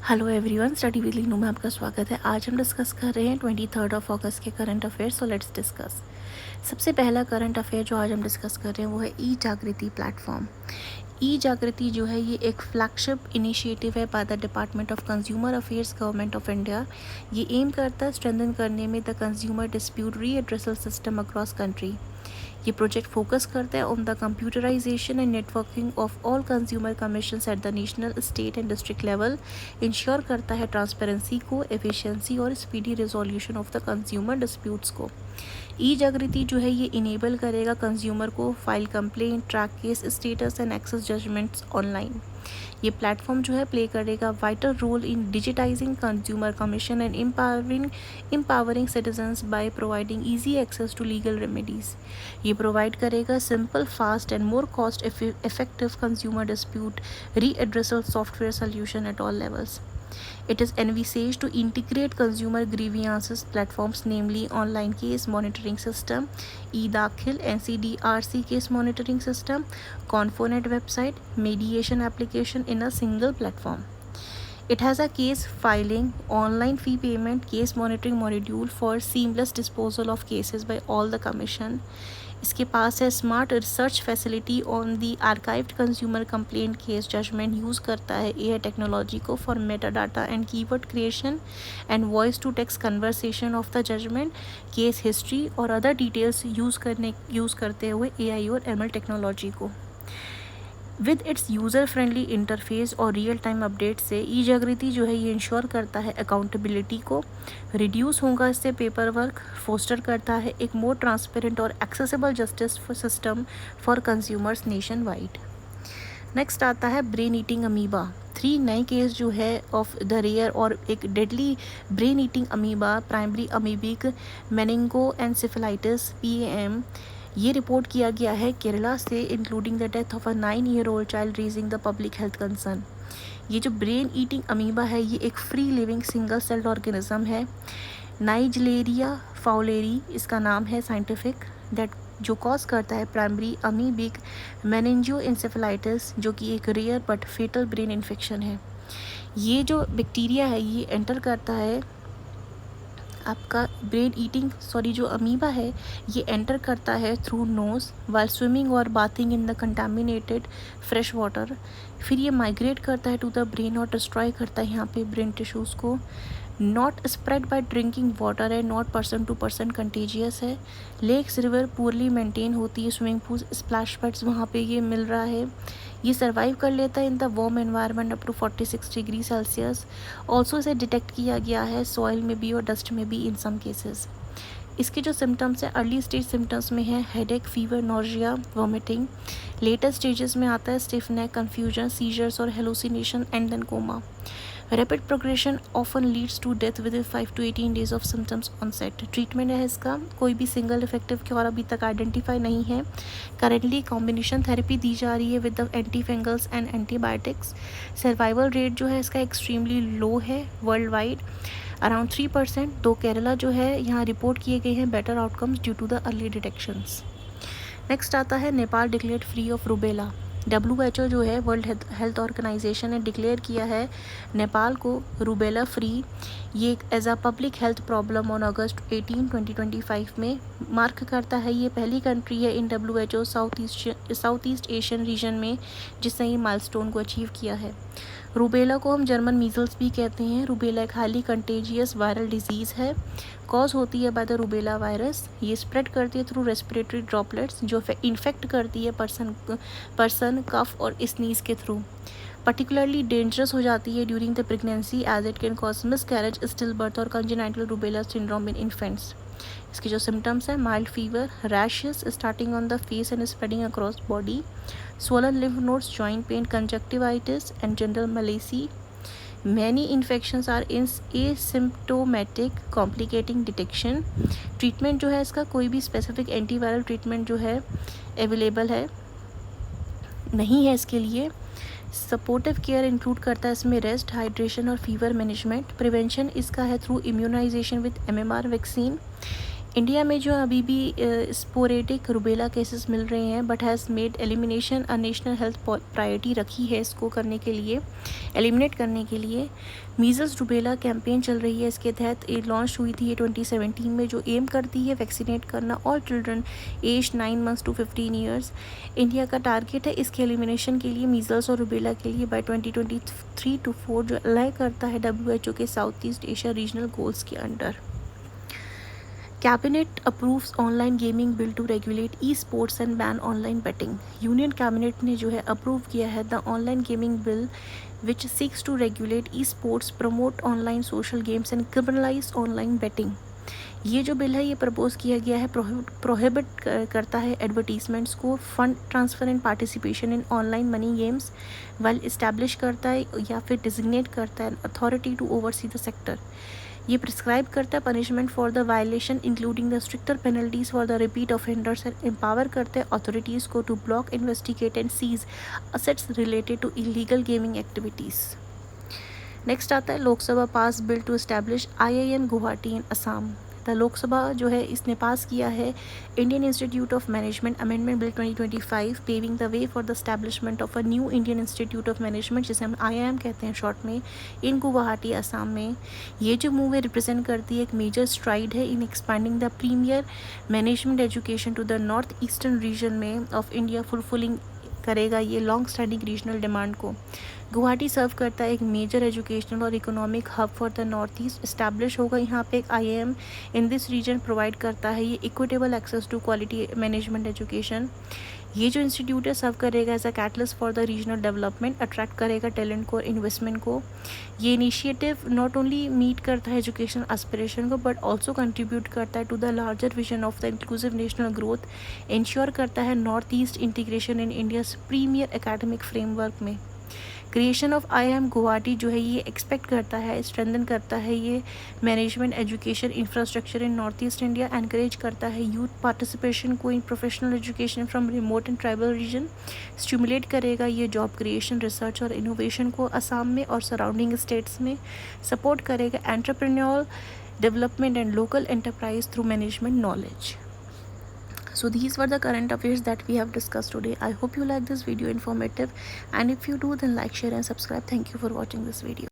Hello everyone, study with Leenu में आपका स्वागत है। आज हम डिस्कस कर रहे हैं 23 अगस्त के current affairs. So let's discuss. सबसे पहला करंट अफेयर जो आज हम डिस्कस कर रहे हैं वो है ई जागृति प्लेटफॉर्म। ई जागृति जो है ये एक फ्लैगशिप इनिशिएटिव है by the department of consumer affairs, government of India. ये एम करता है स्ट्रेंथन करने में the consumer dispute redressal system across country. ये प्रोजेक्ट फोकस करता है on the computerization and networking of all consumer commissions at the national, state and district level. Ensure करता है ट्रांसपेरेंसी को, एफिशिएंसी और speedy resolution of the consumer disputes को। E जागृति जो है ये इनेबल करेगा कंज्यूमर को file complaint, track case status and access judgments online. ये प्लेटफॉर्म जो है प्ले करेगा vital role in digitizing consumer commission and empowering citizens by providing easy access to legal remedies. ये प्रोवाइड करेगा simple, fast and more cost effective consumer dispute redressal software solution at all levels. It is envisaged to integrate consumer grievances platforms, namely online case monitoring system, e-Dakhil, NCDRC case monitoring system, Confonet website, mediation application in a single platform. It has a case filing, online fee payment, case monitoring module for seamless disposal of cases by all the commission. इसके पास है smart research facility on the archived consumer complaint case judgement. Use करता है AI technology को for meta data and keyword creation and voice to text conversation of the judgement, case history और other details use करते हुए AI और ML technology को। With its user friendly interface और real time update से e जागृति जो है ये इंश्योर करता है अकाउंटेबिलिटी को, रिड्यूस होगा इससे पेपर वर्क, फोस्टर करता है एक मोर ट्रांसपेरेंट और accessible justice system for consumers nation wide. Next आता है ब्रेन ईटिंग अमीबा। 3 नए केस जो है ऑफ द रेयर और एक deadly brain eating amoeba, primary amoebic meningoencephalitis PAM, ये रिपोर्ट किया गया है केरला से, including the death of a 9-year-old child, raising the public health concern. ये जो ब्रेन ईटिंग अमीबा है ये एक free living single celled organism है, नाइजलेरिया फाउलेरी इसका नाम है साइंटिफिक, दैट जो कॉज करता है प्राइमरी अमीबिक मेनिंजियोएन्सेफेलाइटिस, जो कि एक rare but fatal brain infection है। ये जो बैक्टीरिया है ये एंटर करता है आपका जो अमीबा है ये एंटर करता है थ्रू नोज़ वाइल स्विमिंग और bathing in the contaminated fresh water. फिर ये माइग्रेट करता है टू द ब्रेन और डिस्ट्रॉय करता है यहाँ पे ब्रेन टिश्यूज़ को। Not spread by drinking water है, not person to person contagious है। लेक्स रिवर पूरली मेंटेन होती है, स्विमिंग पूल स्प्लैश पैड्स वहाँ पे ये मिल रहा है। ये सर्वाइव कर लेता है in the warm environment up to 46 degree Celsius. Also इसे डिटेक्ट किया गया है सॉइल में भी और डस्ट में भी इन सम केसेस। इसके जो सिम्टम्स हैं अर्ली स्टेज सिम्टम्स में है headache, fever, nausea, vomiting. Later stages में आता है स्टिफ नेक, कन्फ्यूजन, सीजर्स और hallucination and then coma. Rapid progression often leads to death with 5 to 18 days of symptoms onset. Treatment है इसका कोई भी सिंगल इफेक्टिव क्योर अभी तक आइडेंटिफाई नहीं है। करेंटली कॉम्बिनेशन थेरेपी दी जा रही है with the anti fungals and antibiotics. Survival rate जो है इसका एक्सट्रीमली लो है वर्ल्ड वाइड, अराउंड 3%। दो केरला जो है यहाँ रिपोर्ट किए गए हैं better outcomes due to the early detections. Next आता है Nepal declared free of rubella. WHO जो है वर्ल्ड हेल्थ ऑर्गेनाइजेशन ने डिक्लेयर किया है नेपाल को रूबेला फ्री। ये as a public health problem on August 18, 2025 में मार्क करता है। ये पहली कंट्री है इन WHO south east Asian region में जिसने ये माइलस्टोन को अचीव किया है। रूबेला को हम जर्मन मीजल्स भी कहते हैं। रूबेला एक हाईली कंटेजियस वायरल डिजीज़ है, कॉज होती है बाय द रूबेला वायरस। ये स्प्रेड करती है थ्रू रेस्पिरेटरी ड्रॉपलेट्स जो इन्फेक्ट करती है पर्सन कफ और स्नीज के थ्रू। पर्टिकुलरली डेंजरस हो जाती है during the pregnancy as it can cause miscarriage, stillbirth और congenital rubella syndrome in infants. इसके जो सिम्टम्स हैं mild fever, rashes starting on the face and spreading across body, swollen lymph nodes, joint pain, conjunctivitis and general malaise. Many infections are asymptomatic, complicating detection. Treatment जो है इसका कोई भी specific antiviral treatment जो है available है नहीं है इसके लिए। सपोर्टिव केयर इंक्लूड करता है इसमें रेस्ट, हाइड्रेशन और फीवर मैनेजमेंट। प्रिवेंशन इसका है through immunisation with MMR vaccine. India में जो अभी भी स्पोरेटिक रुबेला केसेस मिल रहे हैं, but has made elimination a national health priority रखी है इसको करने के लिए, एलिमिनेट करने के लिए। मीज़ल्स रुबेला कैंपेन चल रही है, इसके तहत ये लॉन्च हुई थी ये 2017 में, जो एम करती है वैक्सीनेट करना all children age 9 months to 15 years. India का टारगेट है इसके एलिमिनेशन के लिए, मीज़ल्स और रुबेला के लिए बाय 2023 to 4, जो अलाइ करता है WHO के south east Asia regional goals के under. Cabinet approves online gaming bill to regulate e-sports and ban online betting. Union cabinet ने जो है अप्रूव किया है the online gaming bill which seeks to regulate esports, promote online social games and criminalise online betting. ये जो bill है ये propose किया गया है, प्रोहिबिट करता है एडवर्टीजमेंट्स को, fund transfer and participation in online money games, well establish करता है या फिर डिजिग्नेट करता है authority to oversee the sector. ये प्रिस्क्राइब करता है punishment for the violation including the stricter penalties for the repeat offenders, and empower करते हैं अथॉरिटीज़ को to block, investigate and seize assets related to illegal gaming activities. Next आता है Lok Sabha pass bill to establish IIM Guwahati in Assam. The Lok Sabha जो है इसने पास किया है Indian institute of management amendment bill 2025, paving the way for the establishment of a new Indian institute of management, जिसे हम IIM कहते हैं शॉर्ट में, इन गुवाहाटी असम में। ये जो मूव है रिप्रेजेंट करती है एक मेजर स्ट्राइड है in expanding the premier management education to the north eastern region में ऑफ इंडिया, फुलफिलिंग करेगा ये लॉन्ग स्टैंडिंग रीजनल डिमांड को। गुवाहाटी सर्व करता है एक मेजर एजुकेशनल और economic hub for the north east, establish होगा यहाँ पे एक IIM in this region, provide करता है ये equitable access to quality management education. ये जो इंस्टीट्यूट है सर्व करेगा as a catalyst for the regional development, attract करेगा टैलेंट को और इन्वेस्टमेंट को। ये इनिशिएटिव नॉट ओनली मीट करता है एजुकेशन एस्पिरेशन को, बट ऑल्सो कंट्रीब्यूट करता है to the larger vision of the inclusive national growth, ensure करता है north east integration in India's premier academic framework में। क्रिएशन ऑफ IIM गुवाहाटी जो है ये एक्सपेक्ट करता है, स्ट्रेंथन करता है ये management education infrastructure in north east India, encourage करता है यूथ पार्टिसिपेशन को in professional education from remote and tribal region, stimulate करेगा ये जॉब क्रिएशन, रिसर्च और इनोवेशन को असम में और सराउंडिंग स्टेट्स में, सपोर्ट करेगा entrepreneur development and local enterprise through management knowledge. So these were the current affairs that we have discussed today. I hope you like this video informative, and if you do, then like, share and subscribe. Thank you for watching this video.